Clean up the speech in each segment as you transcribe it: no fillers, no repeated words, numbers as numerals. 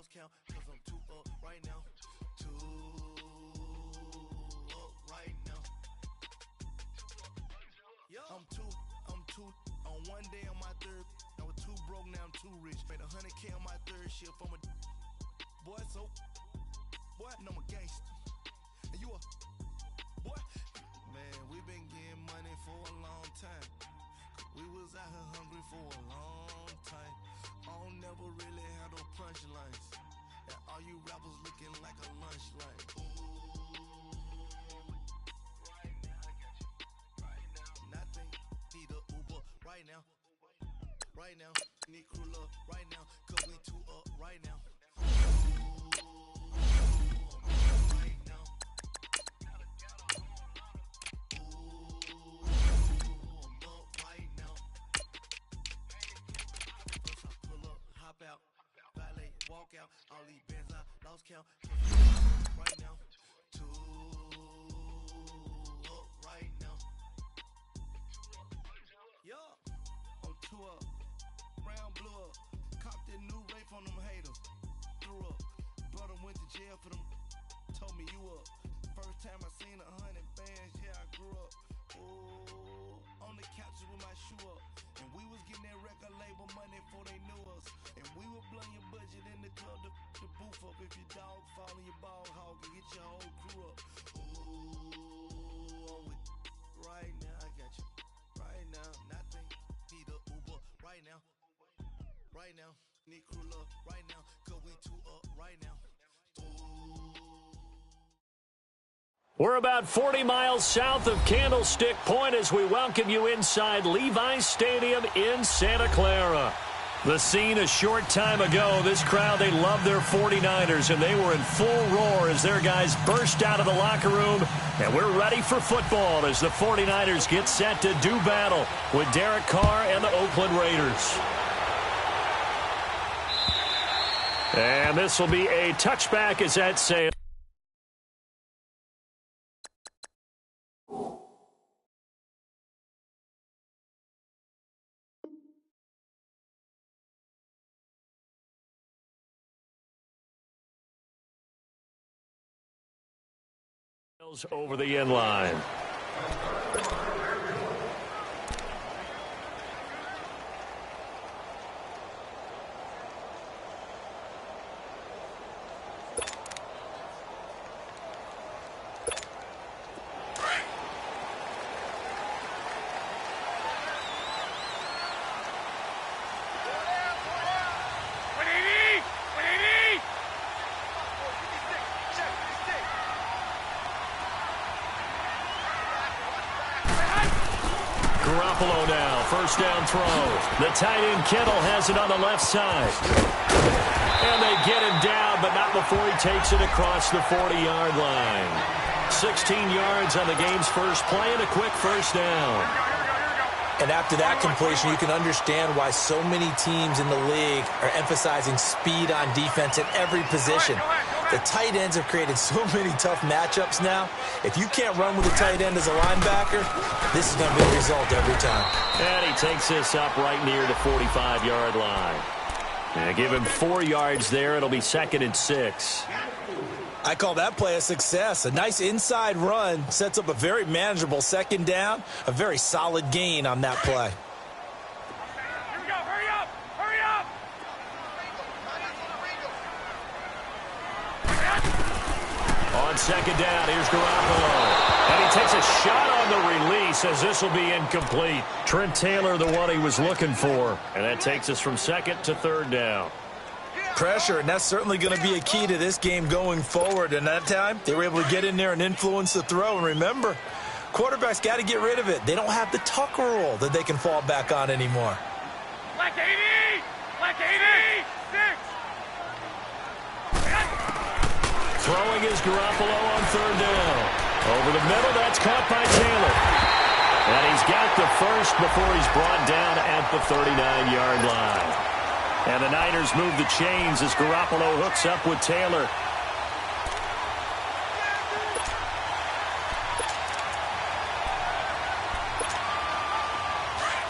lost count, cause I'm too up right now. Too up right now. I'm two on one day on my third. I was too broke, now I'm too rich. Made 100K on my third shift. I'm a boy, so boy, no, I'm a gangster. And you a boy, man, we been getting money for a long time. We was out here hungry for a long time. I don't never really have no punchlines. And all you rappers looking like a lunch line. Right now, I got you. Right now, nothing. Need a Uber right now. Right now, need crew love right now. Cause we too up right now. Right now. Out, valet, walk out, all these bands I lost count. Right now, too up right now. Yeah, I'm too up, round blew up, copped that new rape on them haters, threw up, brother went to jail for them, told me you up. First time I seen 100 bands, yeah, I grew up. Ooh, on the couches with my shoe up. And we was getting that record label money before they knew us. And we were blowing your budget in the club to boof up. If your dog fall in your ball hog and get your whole crew up. Ooh, I'm with right now, I got you. Right now, nothing. Need a Uber right now. Right now, need crew love right now. Cause we too up right now. We're about 40 miles south of Candlestick Point as we welcome you inside Levi's Stadium in Santa Clara. The scene a short time ago, this crowd, they love their 49ers, and they were in full roar as their guys burst out of the locker room. And we're ready for football as the 49ers get set to do battle with Derek Carr and the Oakland Raiders. And this will be a touchback as that sails. Over the end line. Garoppolo now, first down throw. The tight end Kittle has it on the left side. And they get him down, but not before he takes it across the 40-yard line. 16 yards on the game's first play and a quick first down. And after that completion, you can understand why so many teams in the league are emphasizing speed on defense at every position. The tight ends have created so many tough matchups now. If you can't run with a tight end as a linebacker, this is going to be the result every time. And he takes this up right near the 45-yard line. And give him 4 yards there. It'll be 2nd and 6. I call that play a success. A nice inside run sets up a very manageable second down. A very solid gain on that play. Here we go. Hurry up. Hurry up. On second down, here's Garoppolo. And he takes a shot on the release as this will be incomplete. Trent Taylor, the one he was looking for. And that takes us from 2nd to 3rd down. Pressure, and that's certainly going to be a key to this game going forward. And that time, they were able to get in there and influence the throw. And remember, quarterbacks got to get rid of it. They don't have the Tucker rule that they can fall back on anymore. Black 80! Black 80! 6! Throwing is Garoppolo on 3rd down. Over the middle, that's caught by Taylor. And he's got the first before he's brought down at the 39-yard line. And the Niners move the chains as Garoppolo hooks up with Taylor.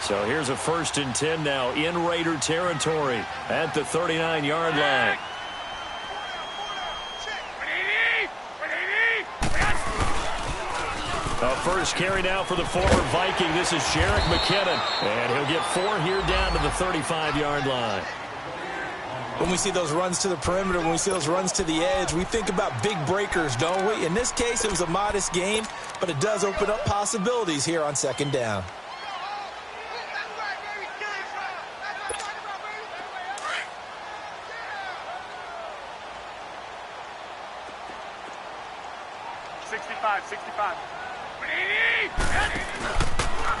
So here's a 1st and 10 now in Raider territory at the 39-yard line. A first carry now for the former Viking. This is Jerick McKinnon. And he'll get 4 here down to the 35-yard line. When we see those runs to the perimeter, when we see those runs to the edge, we think about big breakers, don't we? In this case, it was a modest gain, but it does open up possibilities here on second down.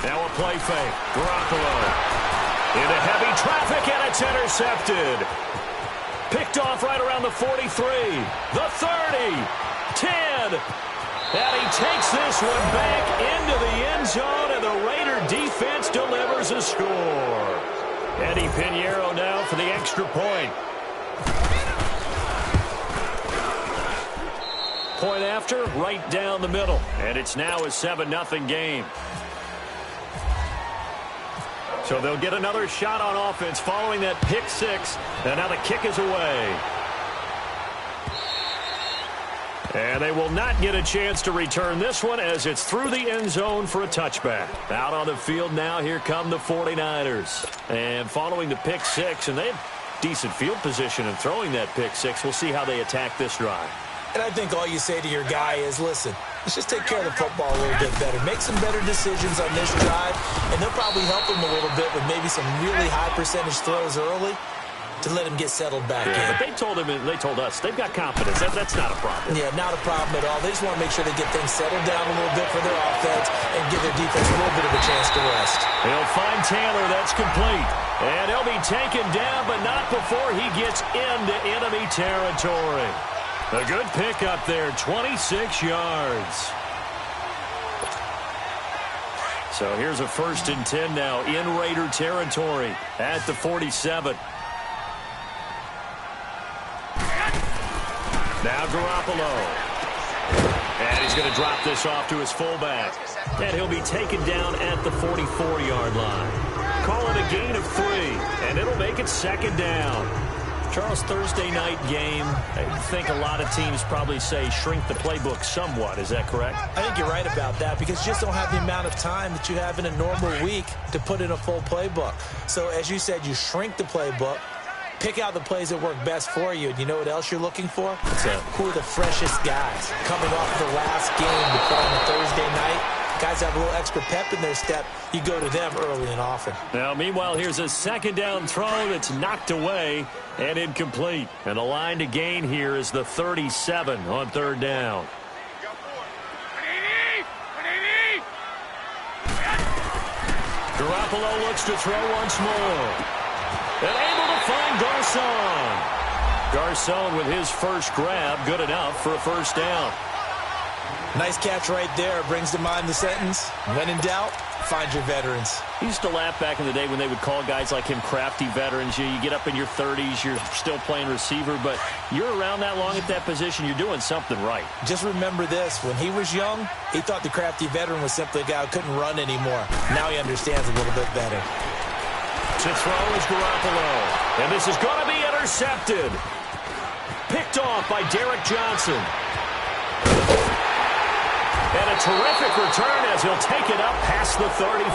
Now a play fake. Garoppolo into heavy traffic, and it's intercepted. Picked off right around the 43, the 30, 10. And he takes this one back into the end zone, and the Raider defense delivers a score. Eddie Pinheiro now for the extra point. Point after, right down the middle. And it's now a 7-0 game. So they'll get another shot on offense following that pick six. And now the kick is away. And they will not get a chance to return this one as it's through the end zone for a touchback. Out on the field now, here come the 49ers. And following the pick six, and they have decent field position in throwing that pick six. We'll see how they attack this drive. And I think all you say to your guy is, listen, let's just take care of the football a little bit better. Make some better decisions on this drive, and they'll probably help him a little bit with maybe some really high percentage throws early to let him get settled back in. But they told us, they've got confidence. That's not a problem. Yeah, not a problem at all. They just want to make sure they get things settled down a little bit for their offense and give their defense a little bit of a chance to rest. He'll find Taylor. That's complete. And he'll be taken down, but not before he gets into enemy territory. A good pickup there, 26 yards. So here's a 1st and 10 now in Raider territory at the 47. Now Garoppolo. And he's going to drop this off to his fullback. And he'll be taken down at the 44-yard line. Call it a gain of 3, and it'll make it 2nd down. Charles, Thursday night game, I think a lot of teams probably say shrink the playbook somewhat. Is that correct? I think you're right about that because you just don't have the amount of time that you have in a normal week to put in a full playbook. So as you said, you shrink the playbook, pick out the plays that work best for you. And you know what else you're looking for? Who are the freshest guys coming off the last game to put on a Thursday night? Guys have a little extra pep in their step. You go to them early and often. Now, meanwhile, here's a 2nd down throw that's knocked away and incomplete. And the line to gain here is the 37 on 3rd down. Garoppolo looks to throw once more. And able to find Garcon. Garcon with his first grab, good enough for a 1st down. Nice catch right there. Brings to mind the sentence, when in doubt, find your veterans. He used to laugh back in the day when they would call guys like him crafty veterans. You get up in your 30s, you're still playing receiver, but you're around that long at that position, you're doing something right. Just remember this. When he was young, he thought the crafty veteran was simply a guy who couldn't run anymore. Now he understands a little bit better. To throw is Garoppolo. And this is going to be intercepted. Picked off by Derek Johnson. And a terrific return as he'll take it up past the 35.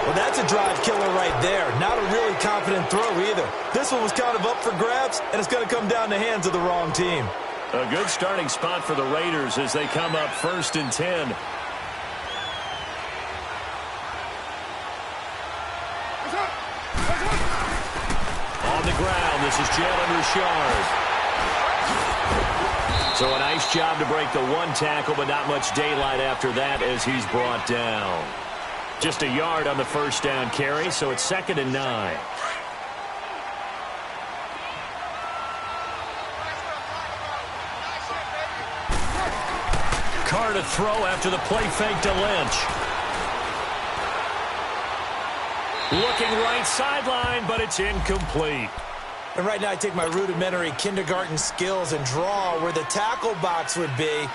Well, that's a drive killer right there. Not a really confident throw either. This one was kind of up for grabs, and it's going to come down the hands of the wrong team. A good starting spot for the Raiders as they come up 1st and 10. On the ground, this is Jalen Richard. So a nice job to break the 1 tackle, but not much daylight after that as he's brought down. Just a yard on the 1st down carry, so it's 2nd and 9. Carr to throw after the play fake to Lynch. Looking right sideline, but it's incomplete. And right now I take my rudimentary kindergarten skills and draw where the tackle box would be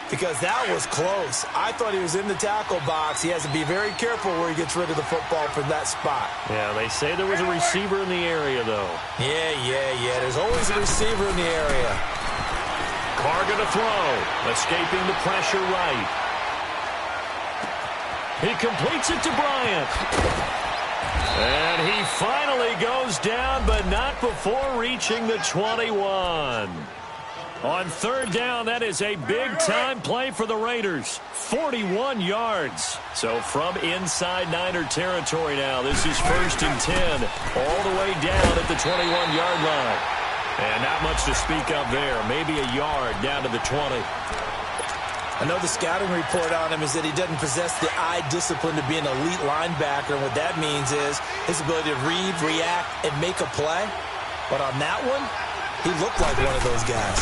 because that was close. I thought he was in the tackle box. He has to be very careful where he gets rid of the football from that spot. Yeah, they say there was a receiver in the area, though. Yeah. There's always a receiver in the area. Carr going to throw. Escaping the pressure right. He completes it to Bryant. And he finally goes down, but not before reaching the 21. On third down, that is a big-time play for the Raiders. 41 yards. So from inside Niner territory now, this is 1st and 10, all the way down at the 21-yard line. And not much to speak of there. Maybe a yard down to the 20. I know the scouting report on him is that he doesn't possess the eye discipline to be an elite linebacker. And what that means is his ability to read, react, and make a play. But on that one, he looked like one of those guys.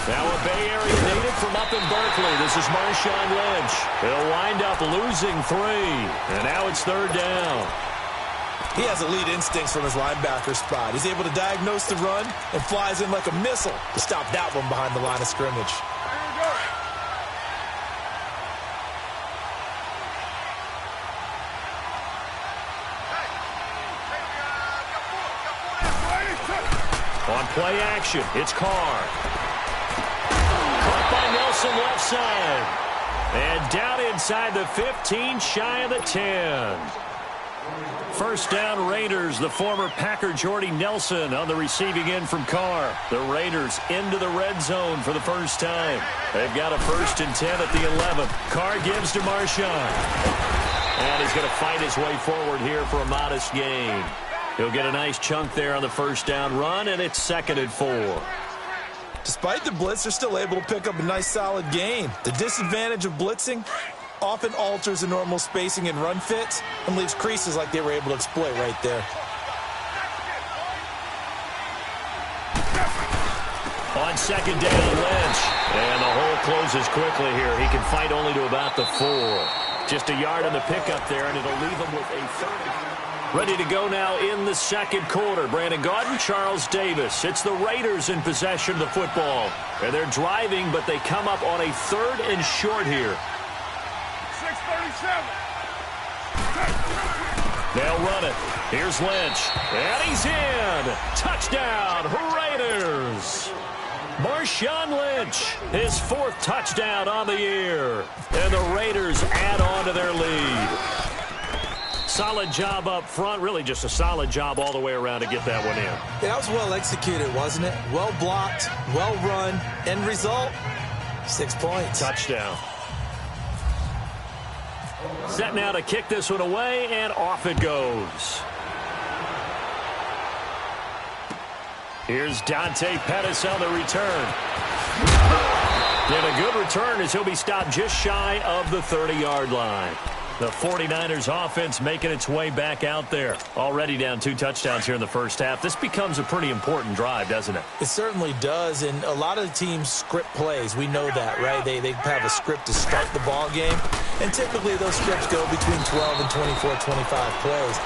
Now a Bay Area native from up in Berkeley. This is Marshawn Lynch. He'll wind up losing 3. And now it's 3rd down. He has elite instincts from his linebacker spot. He's able to diagnose the run and flies in like a missile to stop that one behind the line of scrimmage. On play action, it's Carr. Caught by Nelson left side. And down inside the 15, shy of the 10. First down Raiders, the former Packer Jordy Nelson on the receiving end from Carr. The Raiders into the red zone for the first time. They've got a 1st and 10 at the 11. Carr gives to Marshawn. And he's going to fight his way forward here for a modest gain. He'll get a nice chunk there on the first down run, and it's 2nd and 4. Despite the blitz, they're still able to pick up a nice solid gain. The disadvantage of blitzing often alters the normal spacing and run fits and leaves creases like they were able to exploit right there. On 2nd down, Lynch. And the hole closes quickly here. He can fight only to about the 4. Just a yard on the pickup there, and it'll leave him with a 3rd. Ready to go now in the 2nd quarter. Brandon Gaudin, Charles Davis. It's the Raiders in possession of the football. And they're driving, but they come up on a 3rd and short here. 6:37. They'll run it. Here's Lynch. And he's in. Touchdown, Raiders. Marshawn Lynch, his 4th touchdown on the year. And the Raiders add on to their lead. Solid job up front. Really just a solid job all the way around to get that one in. Yeah, that was well executed, wasn't it? Well blocked, well run. End result, 6 points. Touchdown. Set now to kick this one away, and off it goes. Here's Dante Pettis on the return. And a good return as he'll be stopped just shy of the 30-yard line. The 49ers offense making its way back out there. Already down 2 touchdowns here in the first half. This becomes a pretty important drive, doesn't it? It certainly does, and a lot of the teams script plays. We know that, right? They have a script to start the ball game, and typically those scripts go between 12 and 24, 25 plays.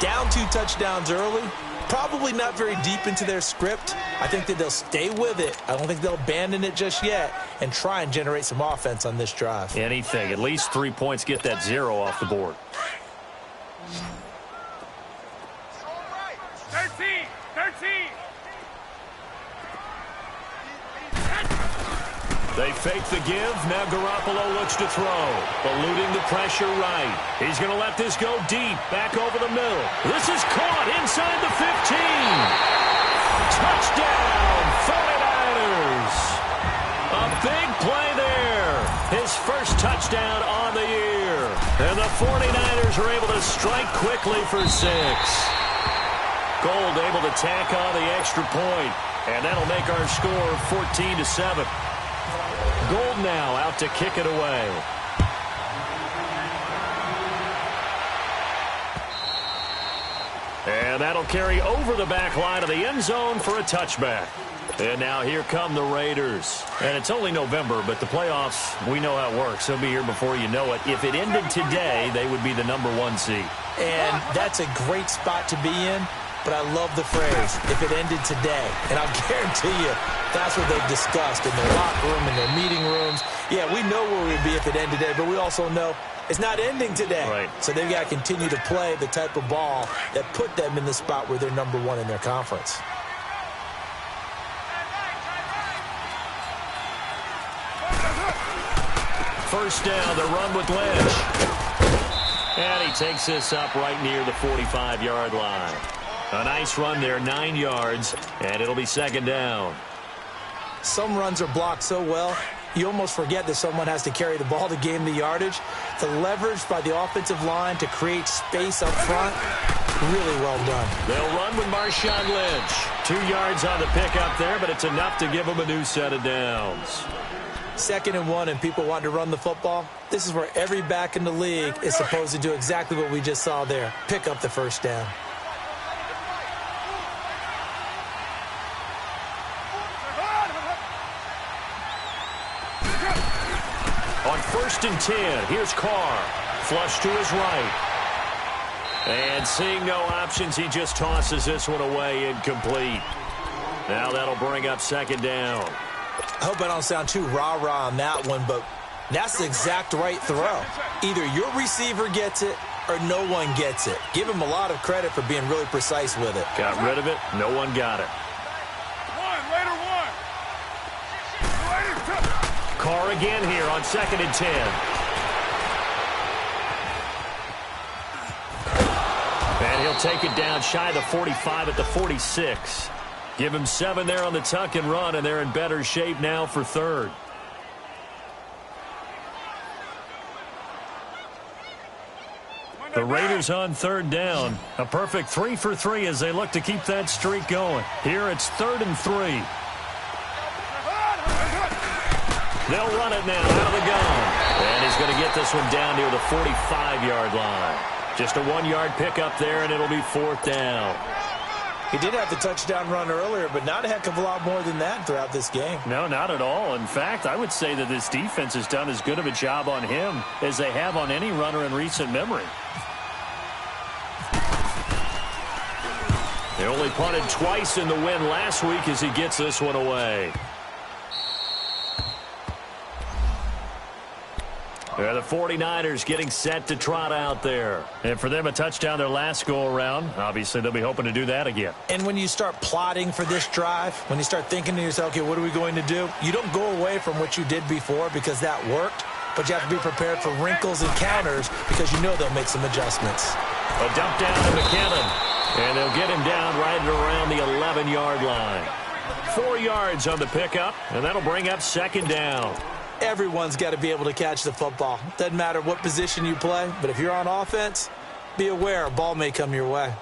Down 2 touchdowns early, probably not very deep into their script. I think that they'll stay with it. I don't think they'll abandon it just yet and try and generate some offense on this drive. Anything. At least 3 points, get that 0 off the board. 13. They fake the give. Now Garoppolo looks to throw. Eluding the pressure right. He's going to let this go deep. Back over the middle. This is caught inside the 15. Touchdown, 49ers. A big play there. His first touchdown on the year. And the 49ers are able to strike quickly for 6. Gold able to tack on the extra point. And that'll make our score 14-7. Gold now out to kick it away. And that'll carry over the back line of the end zone for a touchback. And now here come the Raiders. And it's only November, but the playoffs, we know how it works. They'll be here before you know it. If it ended today, they would be the #1 seed. And that's a great spot to be in. But I love the phrase, if it ended today. And I'll guarantee you, that's what they've discussed in their locker room, in their meeting rooms. Yeah, we know where we'd be if it ended today, but we also know it's not ending today. Right. So they've got to continue to play the type of ball that put them in the spot where they're #1 in their conference. first down. The run with Lynch. And he takes this up right near the 45-yard line. A nice run there, 9 yards, and it'll be second down. Some runs are blocked so well, you almost forget that someone has to carry the ball to gain the yardage. The leverage by the offensive line to create space up front, really well done. They'll run with Marshawn Lynch. 2 yards on the pickup there, but it's enough to give them a new set of downs. 2nd and 1 and people want to run the football. This is where every back in the league is supposed to do exactly what we just saw there. Pick up the first down. On 1st and 10, here's Carr. Flush to his right. And seeing no options, he just tosses this one away, incomplete. Now that'll bring up second down. I hope I don't sound too rah-rah on that one, but that's the exact right throw. Either your receiver gets it or no one gets it. Give him a lot of credit for being really precise with it. Got rid of it. No one got it. Carr again here on 2nd and 10. And he'll take it down shy of the 45 at the 46. Give him 7 there on the tuck and run, and they're in better shape now for 3rd. The Raiders on 3rd down. A perfect 3 for 3 as they look to keep that streak going. Here it's 3rd and 3. They'll run it now out of the gun. And he's going to get this one down near the 45-yard line. Just a 1-yard pickup there, and it'll be 4th down. He did have the touchdown run earlier, but not a heck of a lot more than that throughout this game. No, not at all. In fact, I would say that this defense has done as good of a job on him as they have on any runner in recent memory. They only punted twice in the win last week as he gets this one away. The 49ers getting set to trot out there. And for them, a touchdown their last go-around. Obviously, they'll be hoping to do that again. And when you start plotting for this drive, when you start thinking to yourself, okay, what are we going to do? You don't go away from what you did before because that worked, but you have to be prepared for wrinkles and counters because you know they'll make some adjustments. A dump down to McKinnon, and they'll get him down right around the 11-yard line. 4 yards on the pickup, and that'll bring up second down. Everyone's got to be able to catch the football. Doesn't matter what position you play, but if you're on offense, be aware a ball may come your way.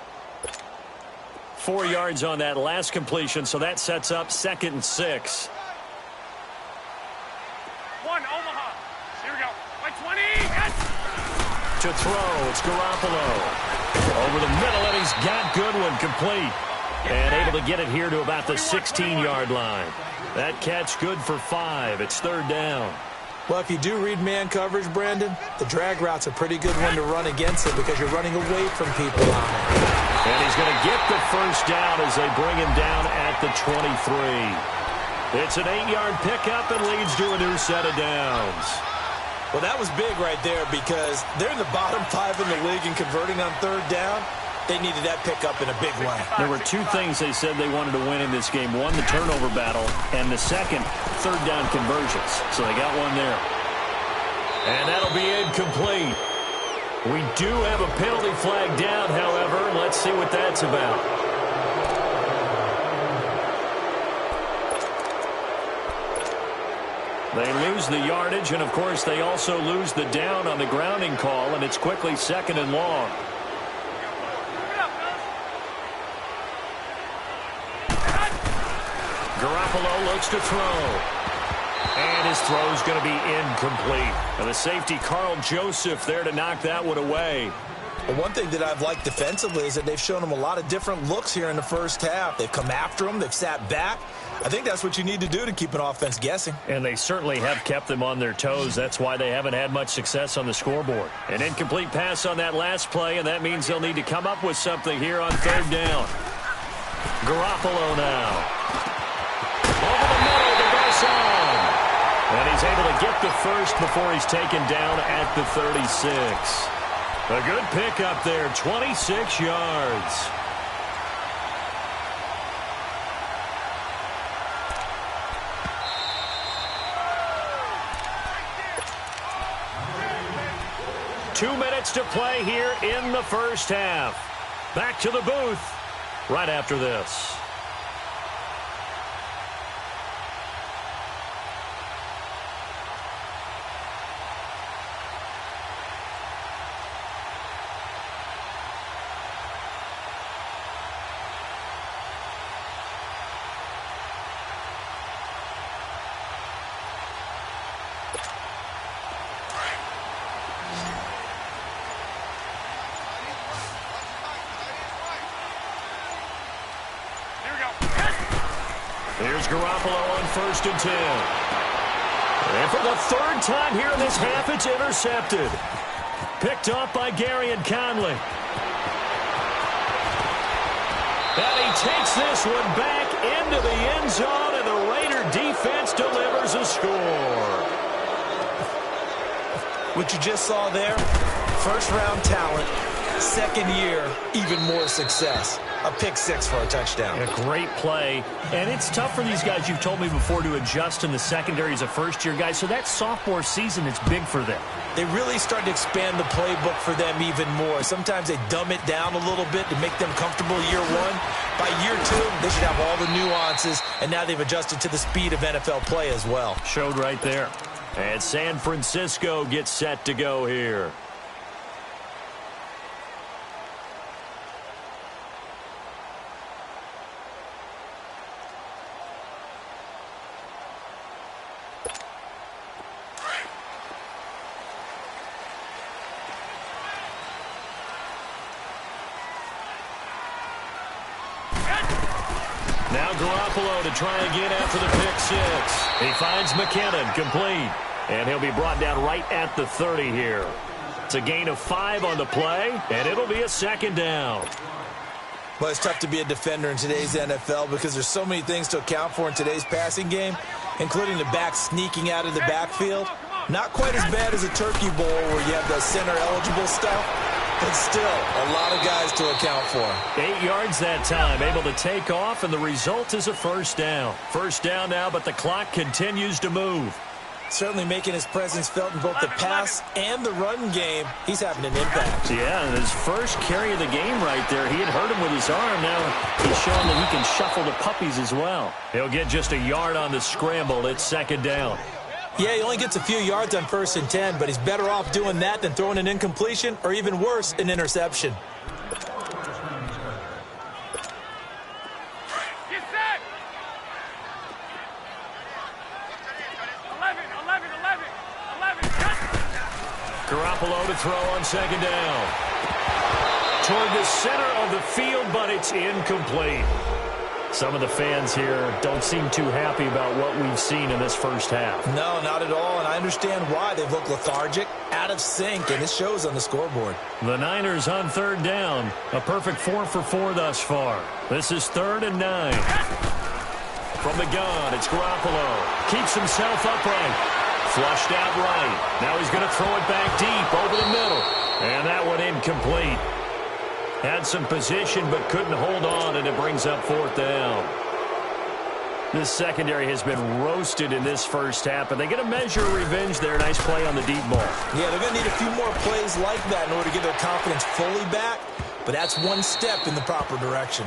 4 yards on that last completion, so that sets up 2nd and 6. 1, Omaha. Here we go. By 20. Yes. To throw, it's Garoppolo. Over the middle, and he's got Goodwin complete. And able to get it here to about the 16-yard line. That catch good for 5. It's 3rd down. Well, if you do read man coverage, Brandon, the drag route's a pretty good one to run against it because you're running away from people on it. And he's going to get the first down as they bring him down at the 23. It's an 8-yard pickup and leads to a new set of downs. Well, that was big right there because they're in the bottom 5 in the league and converting on 3rd down. They needed that pickup in a big way. There were 2 things they said they wanted to win in this game. One, the turnover battle, and the second, 3rd down conversions. So they got one there. And that'll be incomplete. We do have a penalty flag down, however. Let's see what that's about. They lose the yardage, and, of course, they also lose the down on the grounding call, and it's quickly 2nd and long. Garoppolo looks to throw. And his throw's going to be incomplete. And the safety, Carl Joseph, there to knock that one away. Well, one thing that I've liked defensively is that they've shown him a lot of different looks here in the first half. They've come after him. They've sat back. I think that's what you need to do to keep an offense guessing. And they certainly have kept them on their toes. That's why they haven't had much success on the scoreboard. An incomplete pass on that last play, and that means they'll need to come up with something here on 3rd down. Garoppolo now. Over the middle to Garcon. And he's able to get the first before he's taken down at the 36. A good pickup there, 26 yards. 2 minutes to play here in the first half. Back to the booth right after this. Here's Garoppolo on 1st and 10. And for the 3rd time here in this half, it's intercepted. Picked off by Gary and Conley. And he takes this one back into the end zone, and the Raider defense delivers a score. What you just saw there, first-round talent, second year, even more success. A pick 6 for a touchdown. A great play. And it's tough for these guys, you've told me before, to adjust in the secondary as a first-year guy. So that sophomore season is big for them. They really start to expand the playbook for them even more. Sometimes they dumb it down a little bit to make them comfortable year 1. By year 2, they should have all the nuances, and now they've adjusted to the speed of NFL play as well. Showed right there. And San Francisco gets set to go here. Now Garoppolo to try again after the pick 6. He finds McKinnon complete. And he'll be brought down right at the 30 here. It's a gain of 5 on the play, and it'll be a 2nd down. Well, it's tough to be a defender in today's NFL because there's so many things to account for in today's passing game, including the back sneaking out of the backfield. Not quite as bad as a turkey bowl where you have the center-eligible stuff, but still a lot of guys to account for. 8 yards that time, able to take off, and the result is a 1st down. 1st down now, but the clock continues to move. Certainly making his presence felt in both the pass and the run game. He's having an impact. Yeah, and his first carry of the game right there, he had hurt him with his arm. Now he's showing that he can shuffle the puppies as well. He'll get just a yard on the scramble. It's 2nd down. Yeah, he only gets a few yards on 1st and 10, but he's better off doing that than throwing an incompletion or even worse, an interception. Garoppolo to throw on 2nd down. Toward the center of the field, but it's incomplete. Some of the fans here don't seem too happy about what we've seen in this first half. No, not at all, and I understand why. They've looked lethargic, out of sync, and it shows on the scoreboard. The Niners on 3rd down. A perfect 4 for 4 thus far. This is 3rd and 9. From the gun, it's Garoppolo. Keeps himself upright. Flushed out right. Now he's going to throw it back deep over the middle. And that one incomplete. Had some position but couldn't hold on, and it brings up 4th down. This secondary has been roasted in this first half, but they get a measure of revenge there. Nice play on the deep ball. Yeah, they're going to need a few more plays like that in order to get their confidence fully back, but that's one step in the proper direction.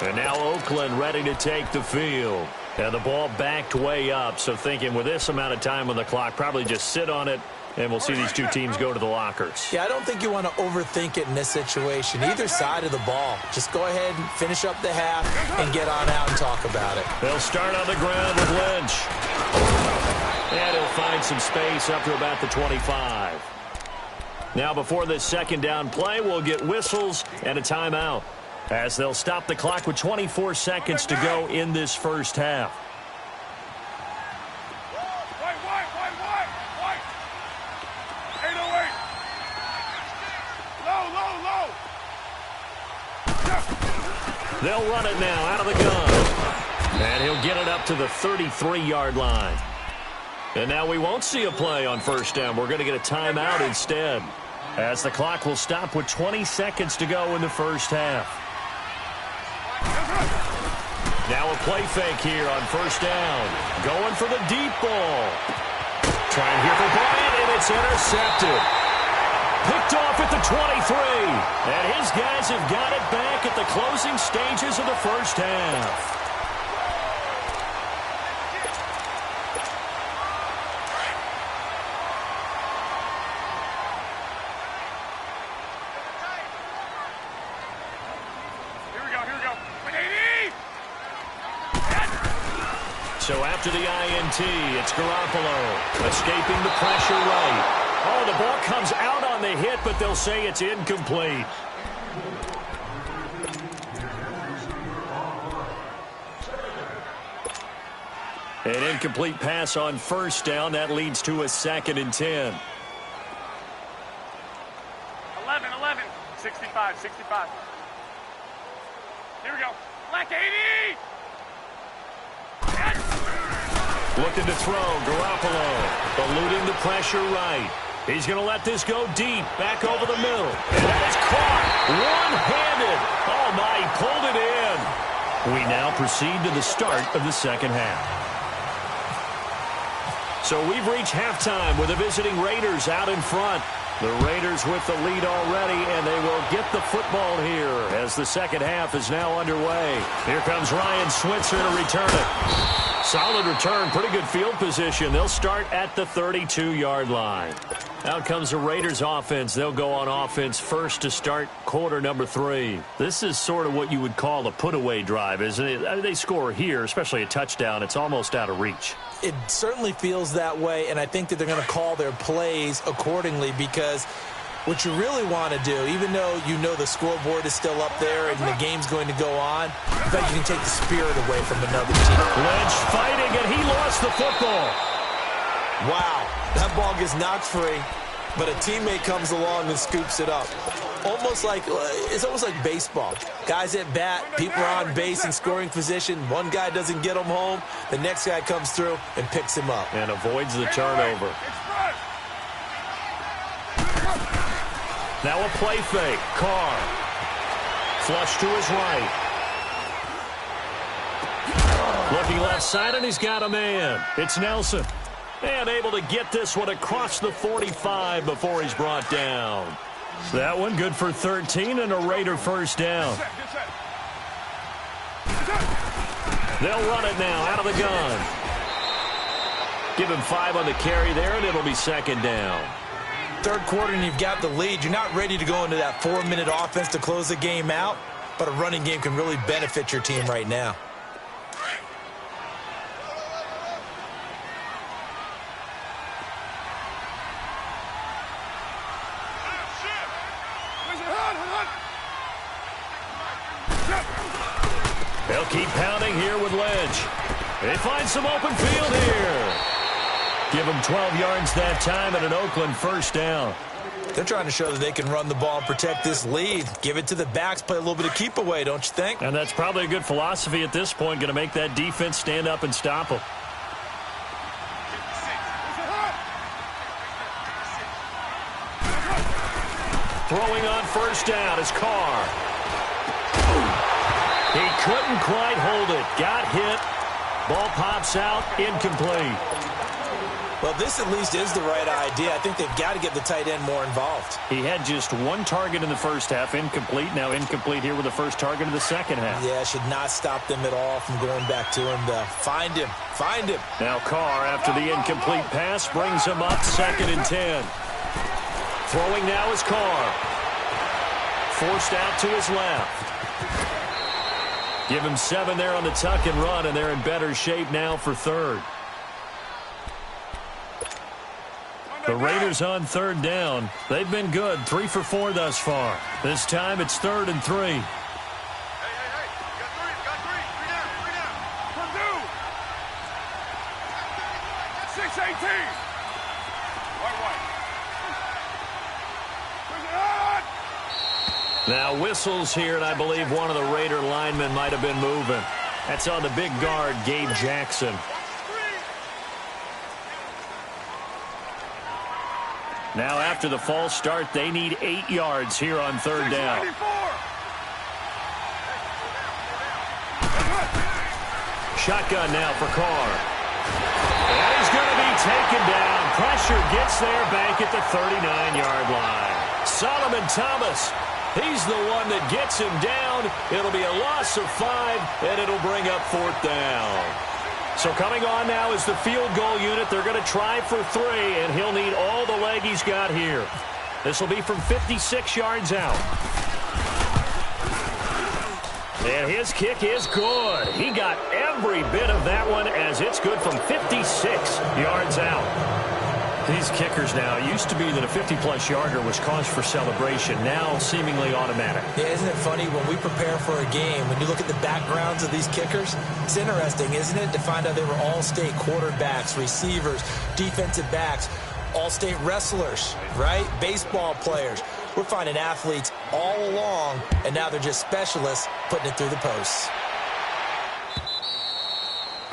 And now Oakland ready to take the field. And the ball backed way up, so thinking with this amount of time on the clock, probably just sit on it, and we'll see these two teams go to the lockers. Yeah, I don't think you want to overthink it in this situation. Either side of the ball. Just go ahead and finish up the half and get on out and talk about it. They'll start on the ground with Lynch. And he'll find some space up to about the 25. Now before this 2nd down play, we'll get whistles and a timeout, as they'll stop the clock with 24 seconds to go in this first half. They'll run it now out of the gun. And he'll get it up to the 33-yard line. And now we won't see a play on 1st down. We're going to get a timeout instead, as the clock will stop with 20 seconds to go in the first half. Now a play fake here on 1st down. Going for the deep ball. Trying here for Bryant, and it's intercepted. Picked off at the 23. And his guys have got it back at the closing stages of the first half. So after the INT, it's Garoppolo escaping the pressure right. Oh, the ball comes out on the hit, but they'll say it's incomplete. An incomplete pass on first down. That leads to a 2nd and 10. 11, 65. Here we go. Black 80! Looking to throw, Garoppolo eluding the pressure right. He's going to let this go deep, back over the middle. And that is caught, one-handed. Oh, my, he pulled it in. We now proceed to the start of the second half. So we've reached halftime with the visiting Raiders out in front. The Raiders with the lead already, and they will get the football here as the second half is now underway. Here comes Ryan Switzer to return it. Solid return, pretty good field position. They'll start at the 32-yard line. Out comes the Raiders offense. They'll go on offense first to start quarter number 3. This is sort of what you would call a put-away drive, isn't it? I mean, they score here, especially a touchdown. It's almost out of reach. It certainly feels that way, and I think that they're going to call their plays accordingly because what you really want to do, even though you know the scoreboard is still up there and the game's going to go on, I bet you can take the spirit away from another team. Lynch fighting, and he lost the football. Wow, that ball gets knocked free, but a teammate comes along and scoops it up. It's almost like baseball. Guys at bat, people are on base in scoring position. One guy doesn't get him home. The next guy comes through and picks him up. And avoids the turnover. Now a play fake. Carr. Flush to his right. Looking left side, and he's got a man. It's Nelson. And able to get this one across the 45 before he's brought down. That one good for 13 and a Raider first down. They'll run it now out of the gun. Give him 5 on the carry there, and it'll be second down. Third quarter and you've got the lead. You're not ready to go into that 4-minute offense to close the game out, but a running game can really benefit your team right now. They'll keep pounding here with Lynch. They find some open field here. Give them 12 yards that time and an Oakland first down. They're trying to show that they can run the ball and protect this lead. Give it to the backs, play a little bit of keep away, don't you think? And that's probably a good philosophy at this point, going to make that defense stand up and stop them. Throwing on first down is Carr. He couldn't quite hold it. Got hit. Ball pops out. Incomplete. Well, this at least is the right idea. I think they've got to get the tight end more involved. He had just one target in the first half. Incomplete. Now incomplete here with the first target of the second half. Yeah, should not stop them at all from going back to him to find him. Find him. Now Carr, after the incomplete pass, brings him up 2nd and 10. Throwing now is Carr. Forced out to his left. Give him 7 there on the tuck and run, and they're in better shape now for third. The Raiders on third down. They've been good, 3 for 4 thus far. This time it's 3rd and 3. Hey, you got three. Three down. Purdue. 6-18. White. Now whistles here, and I believe one of the Raider linemen might have been moving. That's on the big guard, Gabe Jackson. Now after the false start, they need 8 yards here on third down. Shotgun now for Carr. And he's going to be taken down. Pressure gets there back at the 39-yard line. Solomon Thomas, he's the one that gets him down. It'll be a loss of 5, and it'll bring up 4th down. So coming on now is the field goal unit. They're going to try for 3, and he'll need all the leg he's got here. This will be from 56 yards out. And his kick is good. He got every bit of that one as it's good from 56 yards out. These kickers now, it used to be that a 50-plus yarder was cause for celebration, now seemingly automatic. Yeah, isn't it funny when we prepare for a game, when you look at the backgrounds of these kickers, it's interesting, isn't it, to find out they were all-state quarterbacks, receivers, defensive backs, all-state wrestlers, right? Baseball players. We're finding athletes all along, and now they're just specialists putting it through the posts.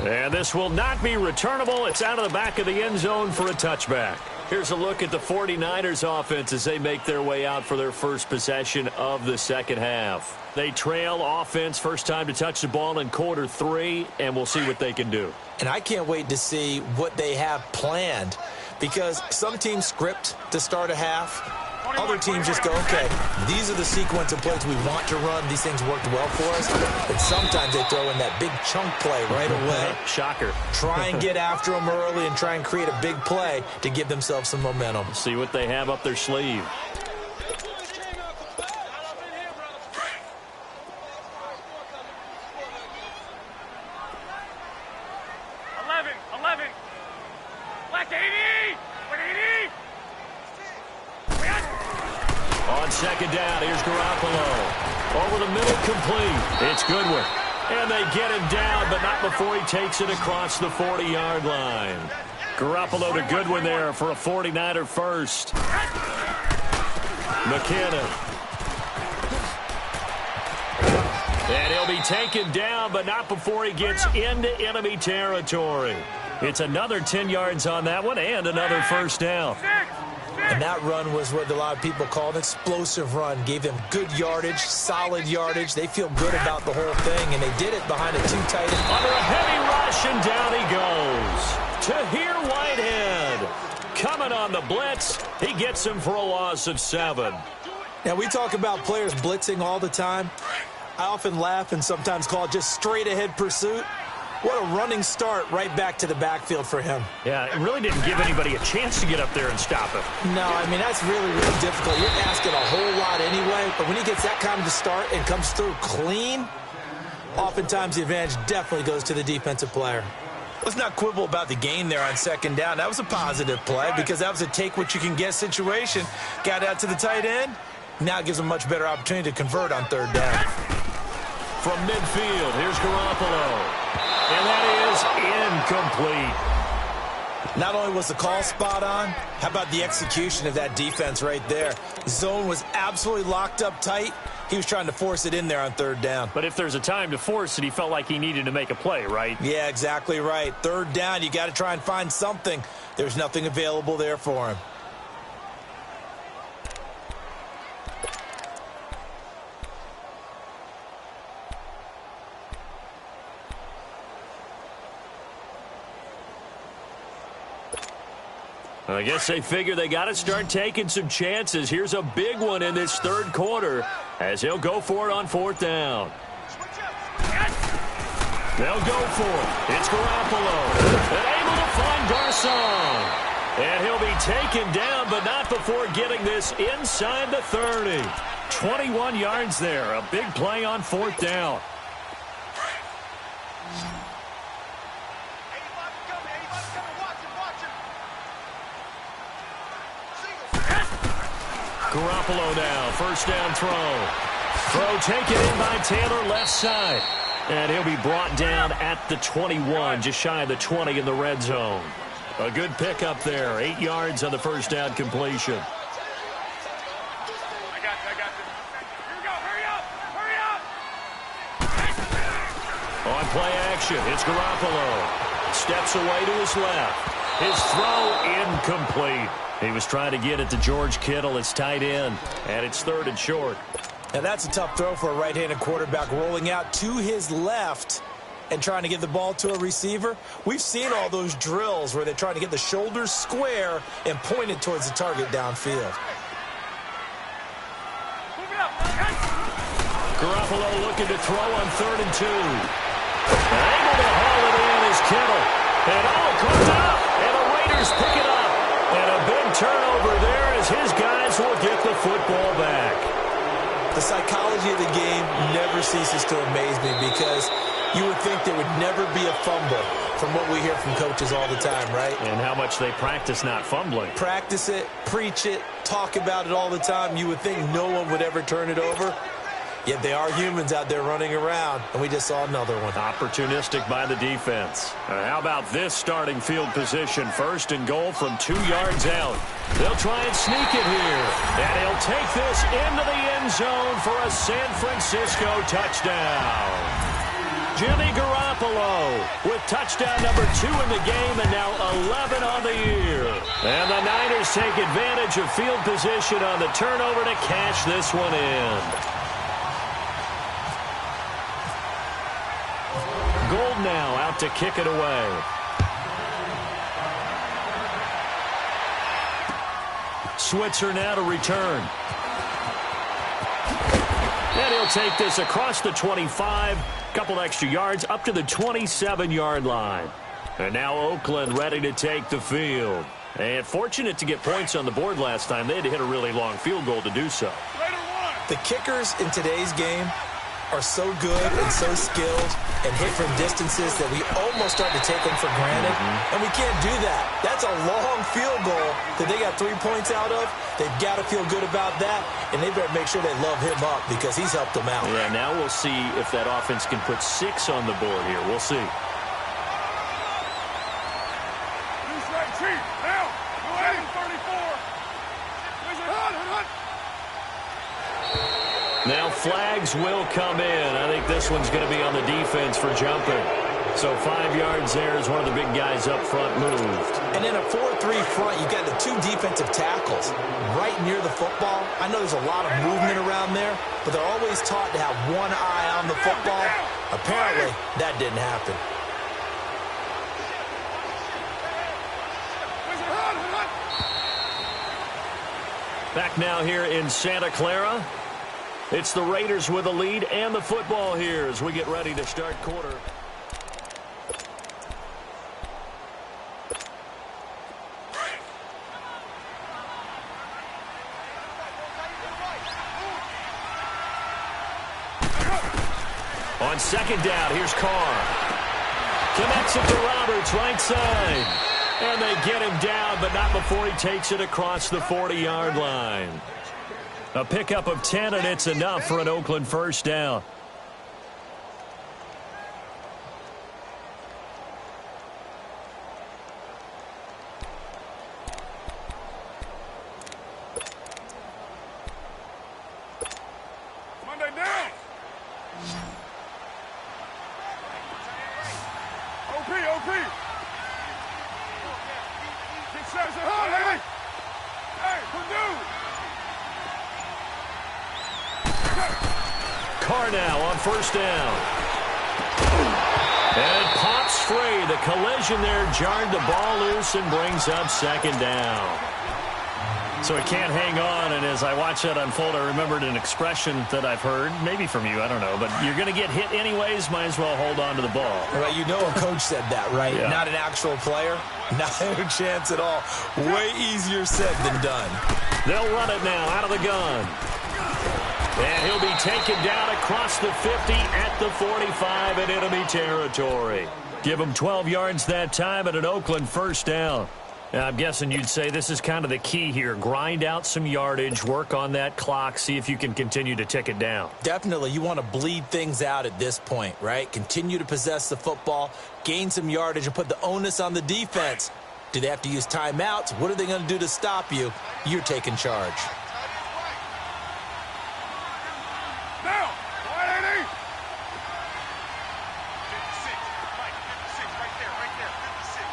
And this will not be returnable. It's out of the back of the end zone for a touchback. Here's a look at the 49ers offense as they make their way out for their first possession of the second half. They trail offense first time to touch the ball in quarter 3, and we'll see what they can do. And I can't wait to see what they have planned, because some teams script to start a half. Other teams just go, okay, these are the sequence of plays we want to run. These things worked well for us. And sometimes they throw in that big chunk play right away. Shocker. Try and get after them early and try and create a big play to give themselves some momentum. See what they have up their sleeve. On second down, here's Garoppolo. Over the middle, complete. It's Goodwin. And they get him down, but not before he takes it across the 40-yard line. Garoppolo to Goodwin there for a 49er first. McKinnon. And he'll be taken down, but not before he gets into enemy territory. It's another 10 yards on that one and another first down. And that run was what a lot of people call an explosive run. Gave them good yardage, solid yardage. They feel good about the whole thing, and they did it behind a 2 tight end. Under a heavy rush, and down he goes. Tahir Whitehead coming on the blitz. He gets him for a loss of 7. Now, we talk about players blitzing all the time. I often laugh and sometimes call it just straight-ahead pursuit. What a running start right back to the backfield for him. Yeah, it really didn't give anybody a chance to get up there and stop him. No, I mean, that's really, really difficult. You're asking a whole lot anyway, but when he gets that kind of a start and comes through clean, oftentimes the advantage definitely goes to the defensive player. Let's not quibble about the gain there on second down. That was a positive play because that was a take-what-you-can-get situation. Got out to the tight end. Now it gives him a much better opportunity to convert on third down. From midfield, here's Garoppolo. And that is incomplete. Not only was the call spot on, how about the execution of that defense right there? Zone was absolutely locked up tight. He was trying to force it in there on third down. But if there's a time to force it, he felt like he needed to make a play, right? Yeah, exactly right. Third down, you got to try and find something. There's nothing available there for him. I guess they figure they got to start taking some chances. Here's a big one in this third quarter as he'll go for it on fourth down. They'll go for it. It's Garoppolo. And able to find Garcon. And he'll be taken down, but not before getting this inside the 30. 21 yards there. A big play on fourth down. Garoppolo now, first down throw. Throw taken in by Taylor, left side. And he'll be brought down at the 21, just shy of the 20 in the red zone. A good pickup there, 8 yards on the first down completion. I got you. Here we go, hurry up! On play action, it's Garoppolo. Steps away to his left. His throw incomplete. He was trying to get it to George Kittle, his tight end, and it's third and short. Now that's a tough throw for a right-handed quarterback rolling out to his left. and trying to get the ball to a receiver. We've seen all those drills where they're trying to get the shoulders square and point it towards the target downfield. Garoppolo looking to throw on 3rd and 2. Able to haul it in is Kittle. And caught up. And the Raiders pick it up. And a big turnover there as his guys will get the football back. The psychology of the game never ceases to amaze me because you would think there would never be a fumble from what we hear from coaches all the time, right? And how much they practice not fumbling. Practice it, preach it, talk about it all the time. You would think no one would ever turn it over. Yet they are humans out there running around, and we just saw another one. Opportunistic by the defense. How about this starting field position? 1st and goal from 2 yards out. They'll try and sneak it here. And he'll take this into the end zone for a San Francisco touchdown. Jimmy Garoppolo with touchdown number 2 in the game and now 11 on the year. And the Niners take advantage of field position on the turnover to cash this one in. Gold now out to kick it away. Switzer now to return. And he'll take this across the 25. Couple extra yards up to the 27-yard line. And now Oakland ready to take the field. And fortunate to get points on the board last time. They had to hit a really long field goal to do so. The kickers in today's game are so good and so skilled and hit from distances that we almost start to take them for granted. And we can't do that. That's a long field goal that they got 3 points out of. They've got to feel good about that, and they better make sure they love him up because he's helped them out. Yeah, now we'll see if that offense can put 6 on the board here. We'll see. Now flags will come in. I think this one's going to be on the defense for jumping. So 5 yards there as one of the big guys up front moved. And in a 4-3 front, you've got the 2 defensive tackles right near the football. I know there's a lot of movement around there, but they're always taught to have one eye on the football. Apparently, that didn't happen. Back now here in Santa Clara. It's the Raiders with the lead and the football here as we get ready to start quarter. On 2nd down, here's Carr. Connects it to Roberts, right side. And they get him down, but not before he takes it across the 40-yard line. A pickup of 10, and it's enough for an Oakland 1st down. Monday down. OP. Hey, Purdue. Carr now on 1st down. And it pops free. The collision there jarred the ball loose and brings up 2nd down. So he can't hang on, and as I watch that unfold, I remembered an expression that I've heard, maybe from you, I don't know, but you're going to get hit anyways, might as well hold on to the ball. Right, you know a coach said that, right? Yeah. Not an actual player. Not a chance at all. Way easier said than done. They'll run it now out of the gun. And he'll be taken down across the 50 at the 45 in enemy territory. Give him 12 yards that time at an Oakland 1st down. Now, I'm guessing you'd say this is kind of the key here. Grind out some yardage, work on that clock, see if you can continue to tick it down. Definitely. You want to bleed things out at this point, right? Continue to possess the football, gain some yardage, and put the onus on the defense. Do they have to use timeouts? What are they going to do to stop you? You're taking charge. Now, right 80. 56, right there, 56.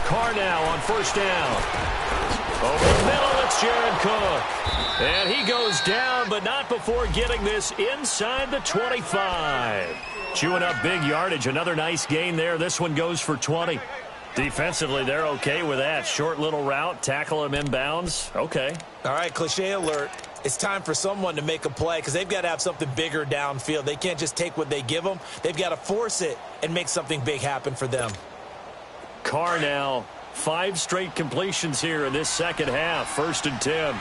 Carr now on 1st down. Over the middle, it's Jared Cook. And he goes down, but not before getting this inside the 25. Chewing up big yardage. Another nice gain there. This one goes for 20. Defensively, they're okay with that. Short little route, tackle him inbounds. Okay. All right, cliche alert. It's time for someone to make a play because they've got to have something bigger downfield. They can't just take what they give them. They've got to force it and make something big happen for them. Carr now, 5 straight completions here in this second half. 1st and 10.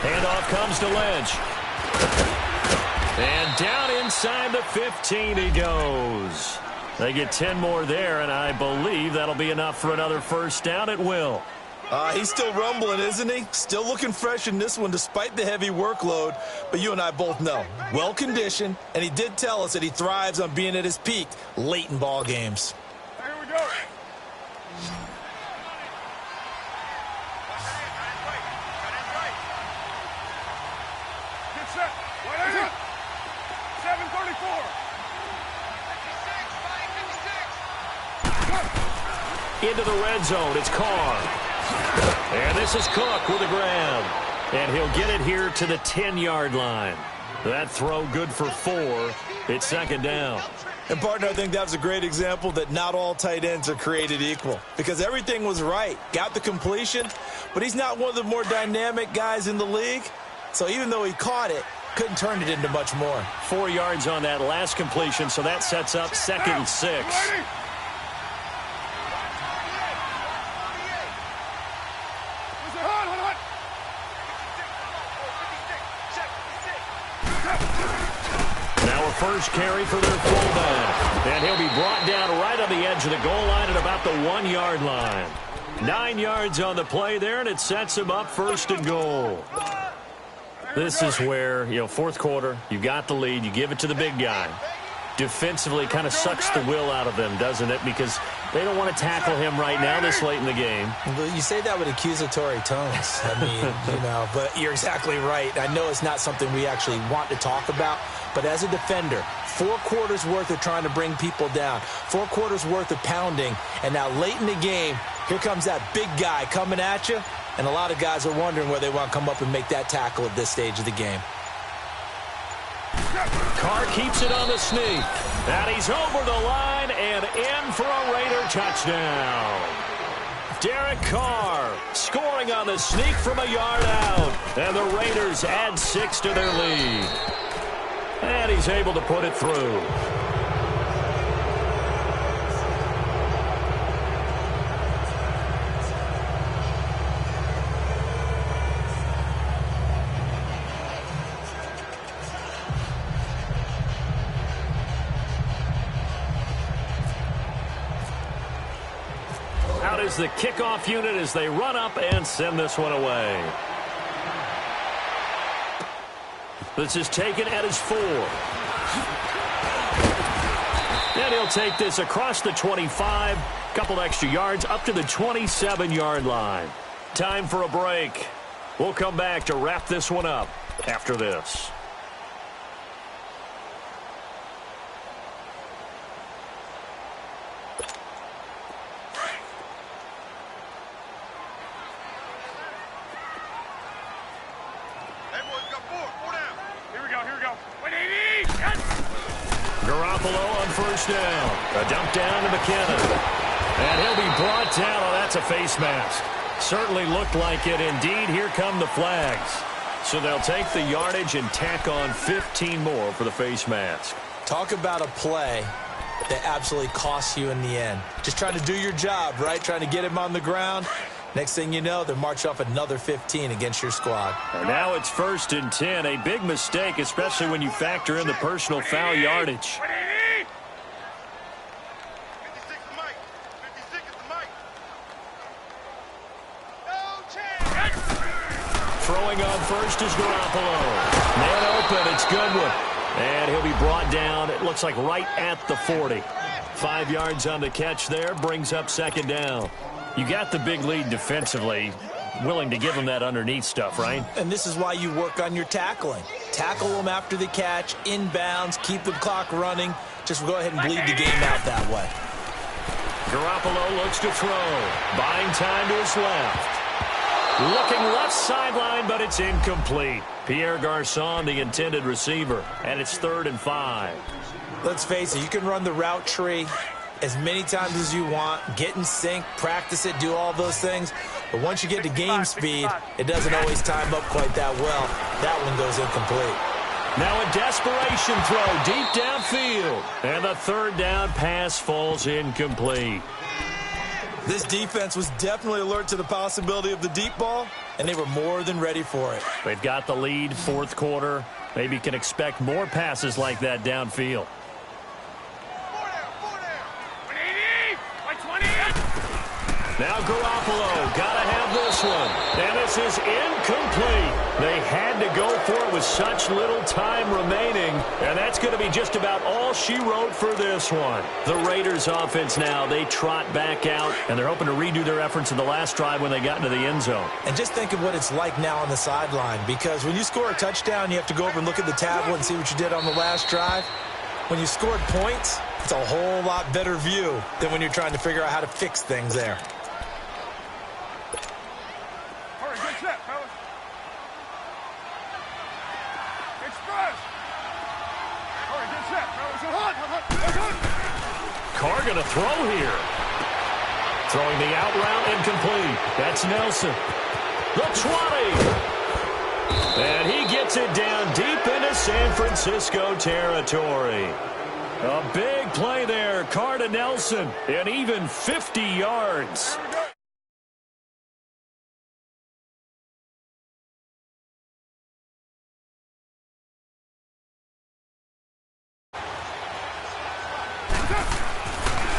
Handoff comes to Lynch. And down inside the 15 he goes. They get 10 more there, and I believe that'll be enough for another first down. It will. He's still rumbling, isn't he? Still looking fresh in this one despite the heavy workload. But you and I both know, well-conditioned, and he did tell us that he thrives on being at his peak late in ball games. Here we go. Get set. What is it? 734. 56. Into the red zone. It's Carr. And this is Cook with a grab. And he'll get it here to the 10-yard line. That throw good for 4. It's 2nd down. And, partner, I think that was a great example that not all tight ends are created equal. Because everything was right. Got the completion, but he's not one of the more dynamic guys in the league. So even though he caught it, couldn't turn it into much more. 4 yards on that last completion, so that sets up 2nd and 6. First carry for their fullback. And he'll be brought down right on the edge of the goal line at about the 1-yard line. 9 yards on the play there, and it sets him up 1st and goal. This is where, fourth quarter, you got the lead, you give it to the big guy. Defensively, kind of sucks the will out of them, doesn't it? Because they don't want to tackle him right now this late in the game. Well, you say that with accusatory tones. I mean, but you're exactly right. I know it's not something we actually want to talk about, but as a defender, 4 quarters worth of trying to bring people down, 4 quarters worth of pounding, and now late in the game, here comes that big guy coming at you, and a lot of guys are wondering where they want to come up and make that tackle at this stage of the game. Carr keeps it on the sneak. And he's over the line and in for a Raider touchdown. Derek Carr scoring on the sneak from a yard out. And the Raiders add 6 to their lead. And he's able to put it through. Out is the kickoff unit as they run up and send this one away. This is taken at his 4. And he'll take this across the 25, couple extra yards up to the 27-yard line. Time for a break. We'll come back to wrap this one up after this. First down. A dump down to McKinnon. And he'll be brought down. Oh, that's a face mask. Certainly looked like it. Indeed, here come the flags. So they'll take the yardage and tack on 15 more for the face mask. Talk about a play that absolutely costs you in the end. Just trying to do your job, right? Trying to get him on the ground. Next thing you know, they'll march off another 15 against your squad. And now it's 1st and 10. A big mistake, especially when you factor in the personal foul yardage. Throwing on first is Garoppolo. Man open, it's Goodwin. And he'll be brought down, it looks like right at the 40. 5 yards on the catch there, brings up 2nd down. You got the big lead defensively. willing to give them that underneath stuff, right? And this is why you work on your tackling. Tackle them after the catch, inbounds, keep the clock running. Just go ahead and bleed the game out that way. Garoppolo looks to throw. Buying time to his left. Looking left sideline, but it's incomplete. Pierre Garçon, the intended receiver, and it's 3rd and 5. Let's face it, you can run the route tree as many times as you want, get in sync, practice it, do all those things. But once you get to game speed, it doesn't always time up quite that well. That one goes incomplete. Now a desperation throw deep downfield. And the 3rd down pass falls incomplete. This defense was definitely alert to the possibility of the deep ball, and they were more than ready for it. They've got the lead, 4th quarter. Maybe can expect more passes like that downfield. Now Garoppolo, gotta have this one. And this is incomplete. They had to go for it with such little time remaining. And that's going to be just about all she wrote for this one. The Raiders offense now, they trot back out. And they're hoping to redo their efforts in the last drive when they got into the end zone. And just think of what it's like now on the sideline. Because when you score a touchdown, you have to go over and look at the tablet and see what you did on the last drive. When you scored points, it's a whole lot better view than when you're trying to figure out how to fix things there. Carr going to throw here. Throwing the out route incomplete. That's Nelson. The 20. And he gets it down deep into San Francisco territory. A big play there. Carr to Nelson. And even 50 yards.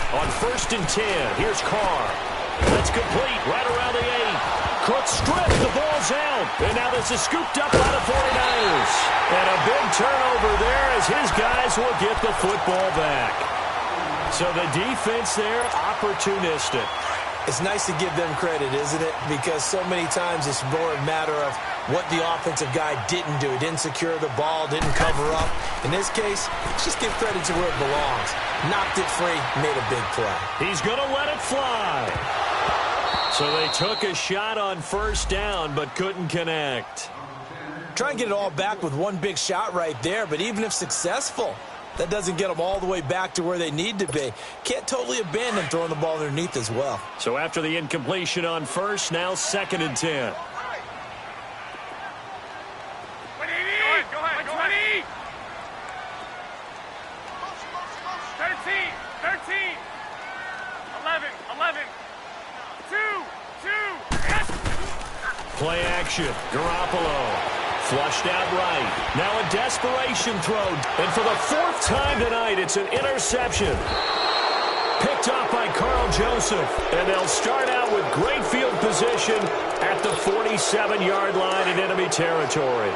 On 1st and 10, here's Carr. That's complete right around the 8. Cook stripped, the ball's out. And now this is scooped up by the 49ers. And a big turnover there as his guys will get the football back. So the defense there, opportunistic. It's nice to give them credit, isn't it? Because so many times it's more a matter of what the offensive guy didn't do. He didn't secure the ball, didn't cover up. In this case, let's just give credit to where it belongs. Knocked it free, made a big play. He's going to let it fly. So they took a shot on 1st down, but couldn't connect. Try and get it all back with one big shot right there, but even if successful, that doesn't get them all the way back to where they need to be. Can't totally abandon throwing the ball underneath as well. So after the incompletion on 1st, now 2nd and 10. Go ahead. 13. 11. 2. Yes. Play action. Garoppolo. Flushed out right. Now a desperation throw. And for the 4th time tonight, it's an interception. Picked off by Carl Joseph. And they'll start out with great field position at the 47-yard line in enemy territory.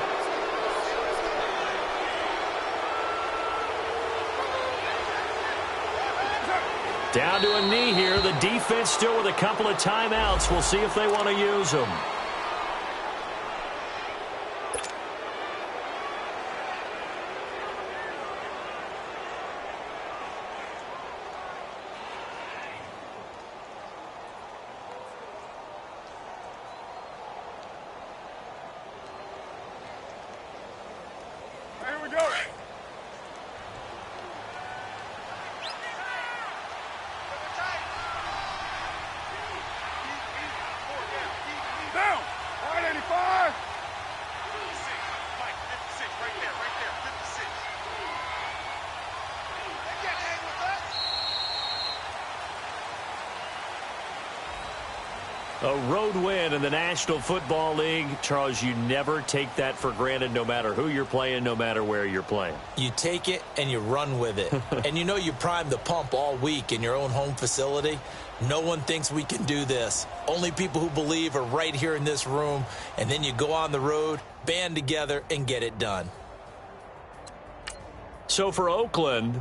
Down to a knee here. The defense still with a couple of timeouts. We'll see if they want to use them. Here we go. Down. 185. 56. Mike, 56. Right there. 56. They can't hang with us. A road win in the National Football League. Charles, you never take that for granted no matter who you're playing, no matter where you're playing. You take it and you run with it. And you know you primed the pump all week in your own home facility. No one thinks we can do this. Only people who believe are right here in this room. And then you go on the road, band together, and get it done. So for Oakland,